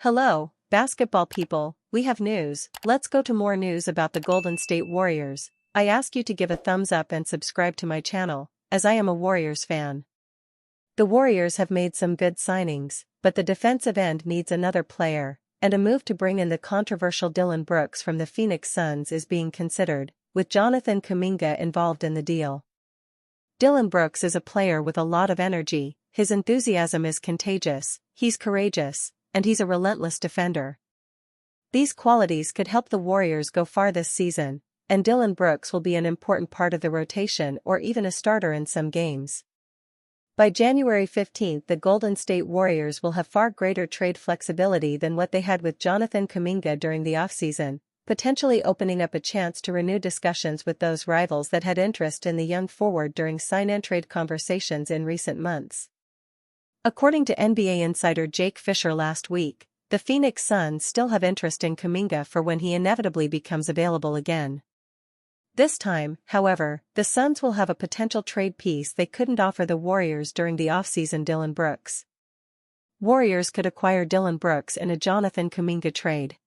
Hello, basketball people, we have news. Let's go to more news about the Golden State Warriors. I ask you to give a thumbs up and subscribe to my channel, as I am a Warriors fan. The Warriors have made some good signings, but the defensive end needs another player, and a move to bring in the controversial Dillon Brooks from the Phoenix Suns is being considered, with Jonathan Kuminga involved in the deal. Dillon Brooks is a player with a lot of energy, his enthusiasm is contagious, he's courageous, and he's a relentless defender. These qualities could help the Warriors go far this season, and Dillon Brooks will be an important part of the rotation or even a starter in some games. By January 15, the Golden State Warriors will have far greater trade flexibility than what they had with Jonathan Kuminga during the offseason, potentially opening up a chance to renew discussions with those rivals that had interest in the young forward during sign-and-trade conversations in recent months. According to NBA insider Jake Fisher last week, the Phoenix Suns still have interest in Kuminga for when he inevitably becomes available again. This time, however, the Suns will have a potential trade piece they couldn't offer the Warriors during the offseason: Dillon Brooks. Warriors could acquire Dillon Brooks in a Jonathan Kuminga trade.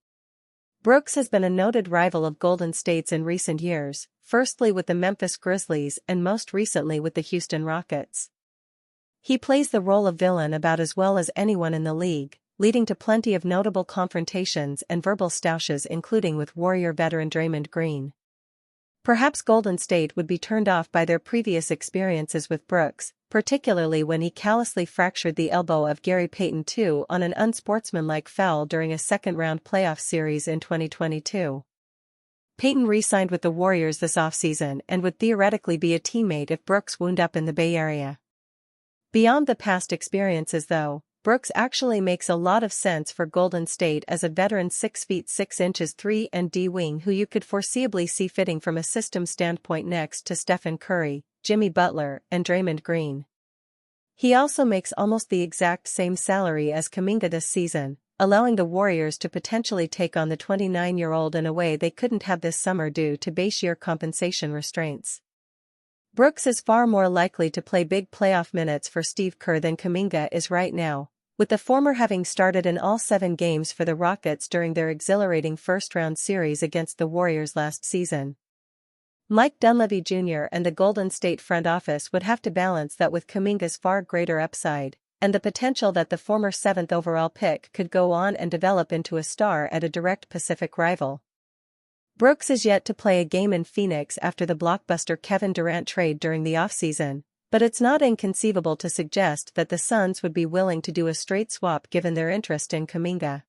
Brooks has been a noted rival of Golden State's in recent years, firstly with the Memphis Grizzlies and most recently with the Houston Rockets. He plays the role of villain about as well as anyone in the league, leading to plenty of notable confrontations and verbal stoushes, including with Warrior veteran Draymond Green. Perhaps Golden State would be turned off by their previous experiences with Brooks, particularly when he callously fractured the elbow of Gary Payton II on an unsportsmanlike foul during a second-round playoff series in 2022. Payton re-signed with the Warriors this offseason and would theoretically be a teammate if Brooks wound up in the Bay Area. Beyond the past experiences though, Brooks actually makes a lot of sense for Golden State as a veteran 6 feet 6 inches 3-and-D wing who you could foreseeably see fitting from a system standpoint next to Stephen Curry, Jimmy Butler, and Draymond Green. He also makes almost the exact same salary as Kuminga this season, allowing the Warriors to potentially take on the 29-year-old in a way they couldn't have this summer due to base year compensation restraints. Brooks is far more likely to play big playoff minutes for Steve Kerr than Kuminga is right now, with the former having started in all 7 games for the Rockets during their exhilarating first-round series against the Warriors last season. Mike Dunleavy Jr. and the Golden State front office would have to balance that with Kuminga's far greater upside, and the potential that the former 7th overall pick could go on and develop into a star at a direct Pacific rival. Brooks is yet to play a game in Phoenix after the blockbuster Kevin Durant trade during the offseason, but it's not inconceivable to suggest that the Suns would be willing to do a straight swap given their interest in Kuminga.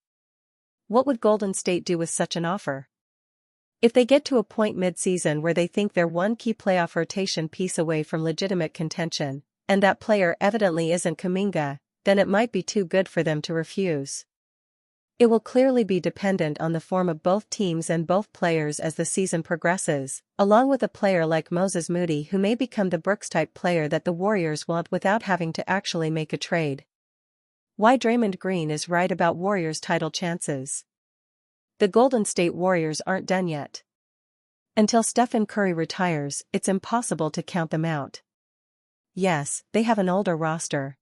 What would Golden State do with such an offer? If they get to a point mid-season where they think they're one key playoff rotation piece away from legitimate contention, and that player evidently isn't Kuminga, then it might be too good for them to refuse. It will clearly be dependent on the form of both teams and both players as the season progresses, along with a player like Moses Moody who may become the Brooks-type player that the Warriors want without having to actually make a trade. Why Draymond Green is right about Warriors' title chances. The Golden State Warriors aren't done yet. Until Stephen Curry retires, it's impossible to count them out. Yes, they have an older roster.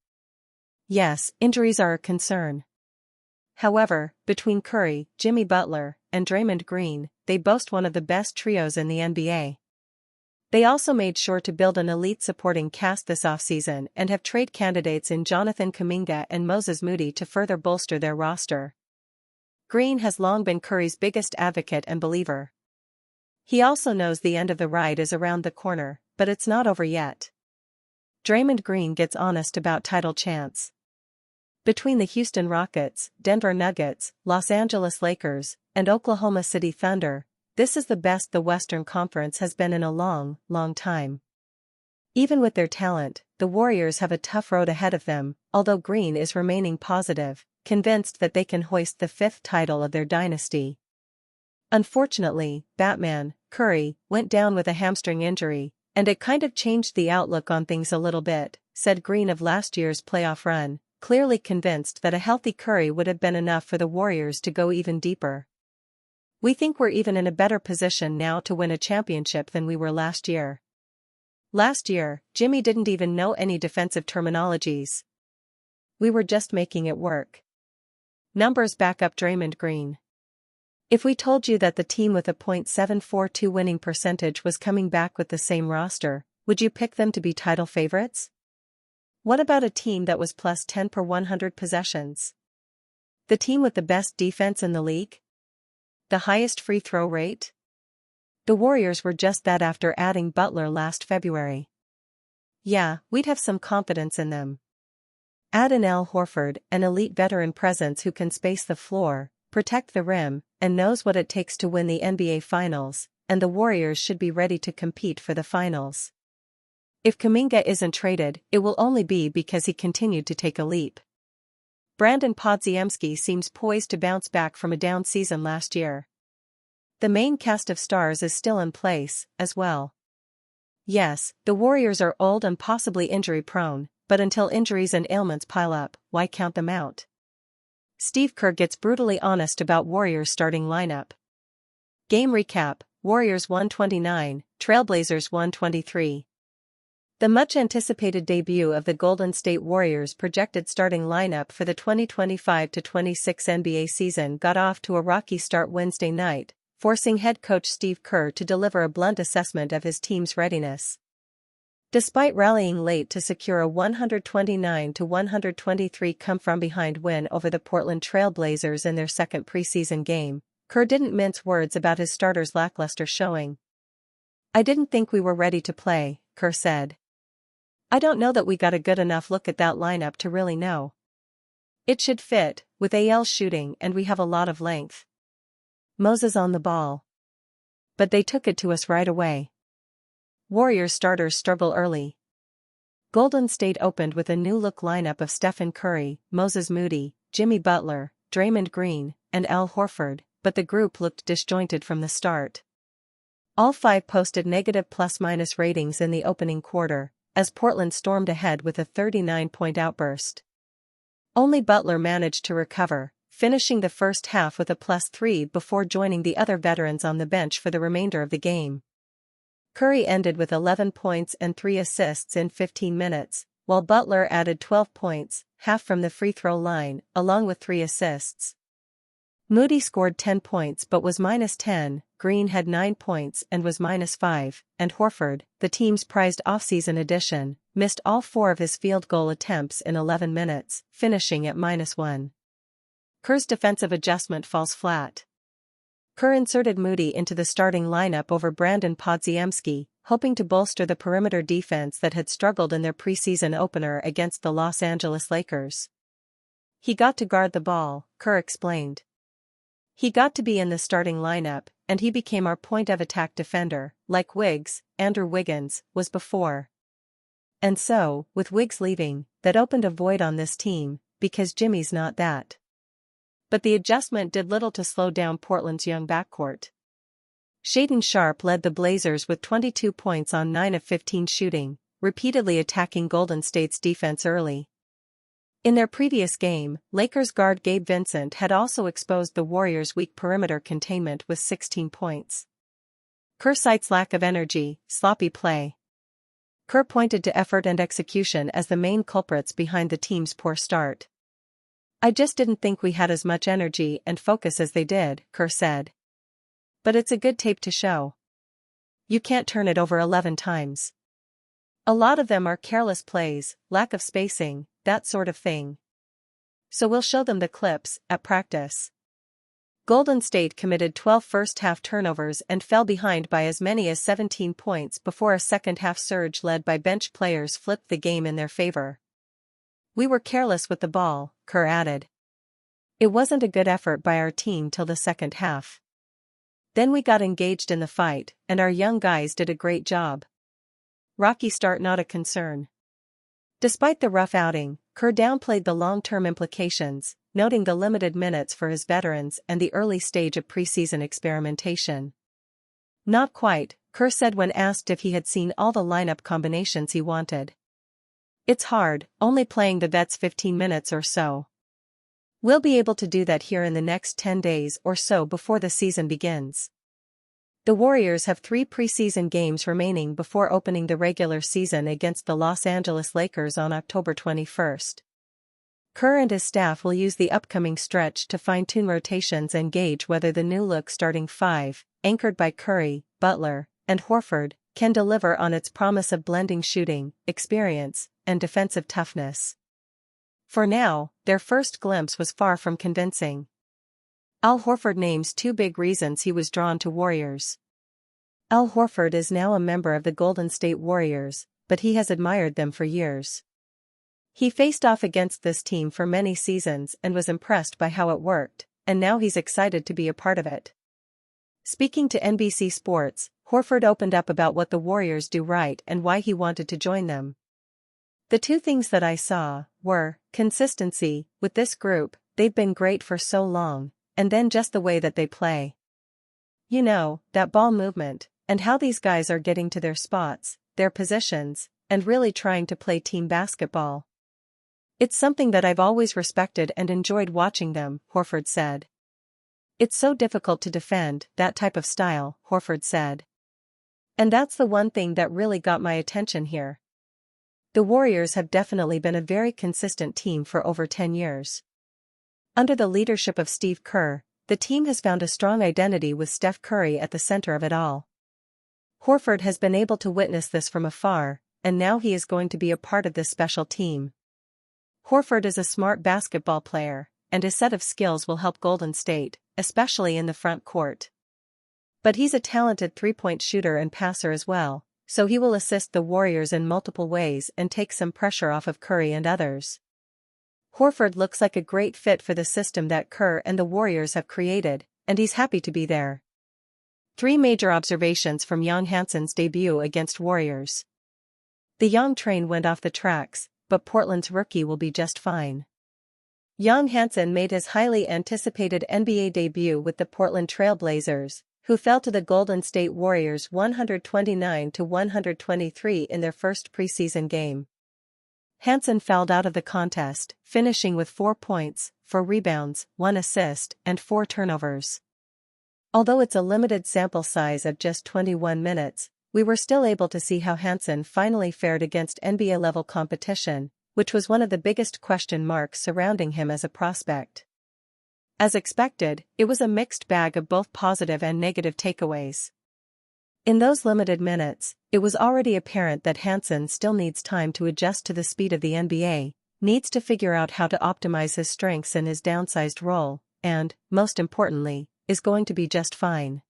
Yes, injuries are a concern. However, between Curry, Jimmy Butler, and Draymond Green, they boast one of the best trios in the NBA. They also made sure to build an elite supporting cast this offseason and have trade candidates in Jonathan Kuminga and Moses Moody to further bolster their roster. Green has long been Curry's biggest advocate and believer. He also knows the end of the ride is around the corner, but it's not over yet. Draymond Green gets honest about title chance. Between the Houston Rockets, Denver Nuggets, Los Angeles Lakers, and Oklahoma City Thunder, this is the best the Western Conference has been in a long, long time. Even with their talent, the Warriors have a tough road ahead of them, although Green is remaining positive, convinced that they can hoist the 5th title of their dynasty. Unfortunately, Batman, Curry, went down with a hamstring injury, and it kind of changed the outlook on things a little bit, said Green of last year's playoff run, clearly convinced that a healthy Curry would have been enough for the Warriors to go even deeper. We think we're even in a better position now to win a championship than we were last year. Last year, Jimmy didn't even know any defensive terminologies. We were just making it work. Numbers back up Draymond Green. If we told you that the team with a .742 winning percentage was coming back with the same roster, would you pick them to be title favorites? What about a team that was plus 10 per 100 possessions? The team with the best defense in the league? The highest free throw rate? The Warriors were just that after adding Butler last February. Yeah, we'd have some confidence in them. Add in Al Horford, an elite veteran presence who can space the floor, protect the rim, and knows what it takes to win the NBA Finals, and the Warriors should be ready to compete for the finals. If Kuminga isn't traded, it will only be because he continued to take a leap. Brandon Podziemski seems poised to bounce back from a down season last year. The main cast of stars is still in place, as well. Yes, the Warriors are old and possibly injury-prone, but until injuries and ailments pile up, why count them out? Steve Kerr gets brutally honest about Warriors' starting lineup. Game recap: Warriors 129, Trailblazers 123. The much-anticipated debut of the Golden State Warriors' projected starting lineup for the 2025-26 NBA season got off to a rocky start Wednesday night, forcing head coach Steve Kerr to deliver a blunt assessment of his team's readiness. Despite rallying late to secure a 129-123 come-from-behind win over the Portland Trail Blazers in their second preseason game, Kerr didn't mince words about his starters' lackluster showing. "I didn't think we were ready to play," Kerr said. "I don't know that we got a good enough look at that lineup to really know. It should fit, with AL shooting, and we have a lot of length. Moses on the ball. But they took it to us right away." Warriors starters struggle early. Golden State opened with a new-look lineup of Stephen Curry, Moses Moody, Jimmy Butler, Draymond Green, and Al Horford, but the group looked disjointed from the start. All five posted negative plus-minus ratings in the opening quarter, as Portland stormed ahead with a 39-point outburst. Only Butler managed to recover, finishing the first half with a +3 before joining the other veterans on the bench for the remainder of the game. Curry ended with 11 points and 3 assists in 15 minutes, while Butler added 12 points, half from the free throw line, along with 3 assists. Moody scored 10 points but was -10, Green had 9 points and was -5, and Horford, the team's prized offseason addition, missed all 4 of his field goal attempts in 11 minutes, finishing at -1. Kerr's defensive adjustment falls flat. Kerr inserted Moody into the starting lineup over Brandon Podziemski, hoping to bolster the perimeter defense that had struggled in their preseason opener against the Los Angeles Lakers. "He got to guard the ball," Kerr explained. "He got to be in the starting lineup, and he became our point-of-attack defender, like Andrew Wiggins, was before. And so, with Wiggs leaving, that opened a void on this team, because Jimmy's not that." But the adjustment did little to slow down Portland's young backcourt. Shaedon Sharpe led the Blazers with 22 points on 9 of 15 shooting, repeatedly attacking Golden State's defense early. In their previous game, Lakers guard Gabe Vincent had also exposed the Warriors' weak perimeter containment with 16 points. Kerr cites lack of energy, sloppy play. Kerr pointed to effort and execution as the main culprits behind the team's poor start. "I just didn't think we had as much energy and focus as they did," Kerr said. "But it's a good tape to show. You can't turn it over 11 times. A lot of them are careless plays, lack of spacing, that sort of thing. So we'll show them the clips at practice." Golden State committed 12 first-half turnovers and fell behind by as many as 17 points before a second-half surge led by bench players flipped the game in their favor. "We were careless with the ball," Kerr added. "It wasn't a good effort by our team till the second half. Then we got engaged in the fight, and our young guys did a great job. Rocky start not a concern." Despite the rough outing, Kerr downplayed the long-term implications, noting the limited minutes for his veterans and the early stage of preseason experimentation. "Not quite," Kerr said when asked if he had seen all the lineup combinations he wanted. "It's hard, only playing the vets 15 minutes or so. We'll be able to do that here in the next 10 days or so before the season begins." The Warriors have 3 preseason games remaining before opening the regular season against the Los Angeles Lakers on October 21st. Kerr and his staff will use the upcoming stretch to fine-tune rotations and gauge whether the new-look starting five, anchored by Curry, Butler, and Horford, can deliver on its promise of blending shooting, experience, and defensive toughness. For now, their first glimpse was far from convincing. Al Horford names 2 big reasons he was drawn to Warriors. Al Horford is now a member of the Golden State Warriors, but he has admired them for years. He faced off against this team for many seasons and was impressed by how it worked, and now he's excited to be a part of it. Speaking to NBC Sports, Horford opened up about what the Warriors do right and why he wanted to join them. The 2 things that I saw were consistency. With this group, they've been great for so long, and then just the way that they play. You know, that ball movement, and how these guys are getting to their spots, their positions, and really trying to play team basketball. It's something that I've always respected and enjoyed watching them, Horford said. It's so difficult to defend that type of style, Horford said. And that's the one thing that really got my attention here. The Warriors have definitely been a very consistent team for over 10 years. Under the leadership of Steve Kerr, the team has found a strong identity with Steph Curry at the center of it all. Horford has been able to witness this from afar, and now he is going to be a part of this special team. Horford is a smart basketball player, and his set of skills will help Golden State, especially in the front court. But he's a talented three-point shooter and passer as well, so he will assist the Warriors in multiple ways and take some pressure off of Curry and others. Horford looks like a great fit for the system that Kerr and the Warriors have created, and he's happy to be there. 3 major observations from Young Hansen's debut against Warriors. The Young train went off the tracks, but Portland's rookie will be just fine. Young Hansen made his highly anticipated NBA debut with the Portland Trail Blazers, who fell to the Golden State Warriors 129-123 in their first preseason game. Hansen fouled out of the contest, finishing with 4 points, 4 rebounds, 1 assist, and 4 turnovers. Although it's a limited sample size of just 21 minutes, we were still able to see how Hansen finally fared against NBA-level competition, which was one of the biggest question marks surrounding him as a prospect. As expected, it was a mixed bag of both positive and negative takeaways. In those limited minutes, it was already apparent that Hansen still needs time to adjust to the speed of the NBA, needs to figure out how to optimize his strengths in his downsized role, and, most importantly, is going to be just fine.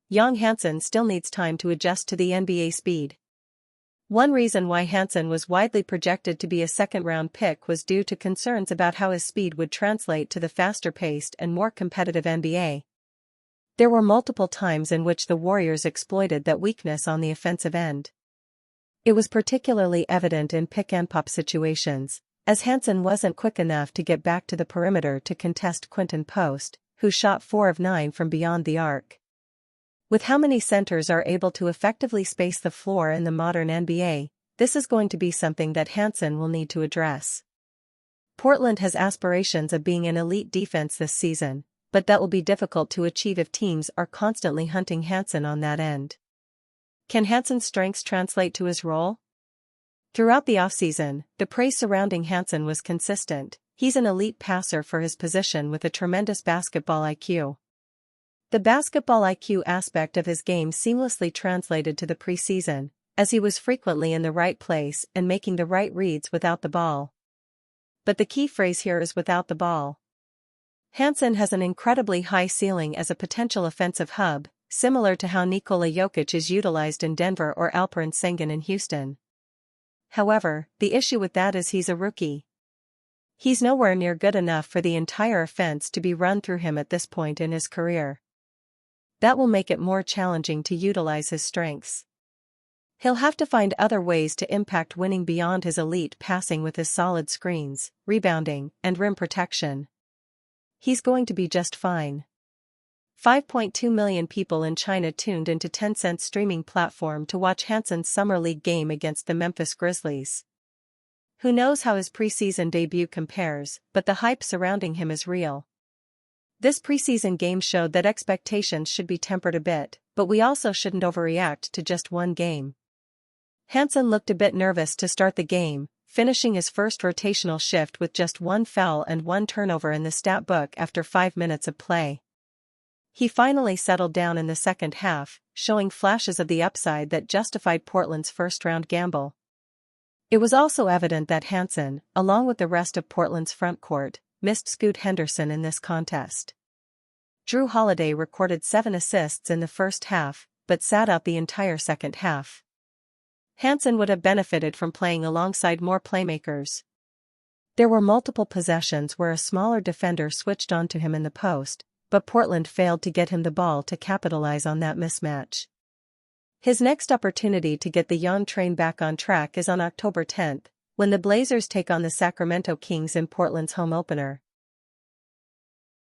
Young Hansen still needs time to adjust to the NBA speed. One reason why Hansen was widely projected to be a second-round pick was due to concerns about how his speed would translate to the faster-paced and more competitive NBA. There were multiple times in which the Warriors exploited that weakness on the offensive end. It was particularly evident in pick-and-pop situations, as Hansen wasn't quick enough to get back to the perimeter to contest Quinton Post, who shot 4 of 9 from beyond the arc. With how many centers are able to effectively space the floor in the modern NBA, this is going to be something that Hansen will need to address. Portland has aspirations of being an elite defense this season, but that will be difficult to achieve if teams are constantly hunting Hansen on that end. Can Hansen's strengths translate to his role? Throughout the offseason, the praise surrounding Hansen was consistent. He's an elite passer for his position with a tremendous basketball IQ. The basketball IQ aspect of his game seamlessly translated to the preseason, as he was frequently in the right place and making the right reads without the ball. But the key phrase here is without the ball. Hansen has an incredibly high ceiling as a potential offensive hub, similar to how Nikola Jokic is utilized in Denver or Alperen Sengun in Houston. However, the issue with that is he's a rookie. He's nowhere near good enough for the entire offense to be run through him at this point in his career. That will make it more challenging to utilize his strengths. He'll have to find other ways to impact winning beyond his elite passing with his solid screens, rebounding, and rim protection. He's going to be just fine. 5.2 million people in China tuned into Tencent's streaming platform to watch Hansen's Summer League game against the Memphis Grizzlies. Who knows how his preseason debut compares, but the hype surrounding him is real. This preseason game showed that expectations should be tempered a bit, but we also shouldn't overreact to just one game. Hansen looked a bit nervous to start the game, finishing his first rotational shift with just 1 foul and 1 turnover in the stat book after 5 minutes of play. He finally settled down in the second half, showing flashes of the upside that justified Portland's first-round gamble. It was also evident that Hansen, along with the rest of Portland's frontcourt, missed Scoot Henderson in this contest. Drew Holiday recorded 7 assists in the first half, but sat out the entire second half. Hansen would have benefited from playing alongside more playmakers. There were multiple possessions where a smaller defender switched onto him in the post, but Portland failed to get him the ball to capitalize on that mismatch. His next opportunity to get the young train back on track is on October 10, when the Blazers take on the Sacramento Kings in Portland's home opener.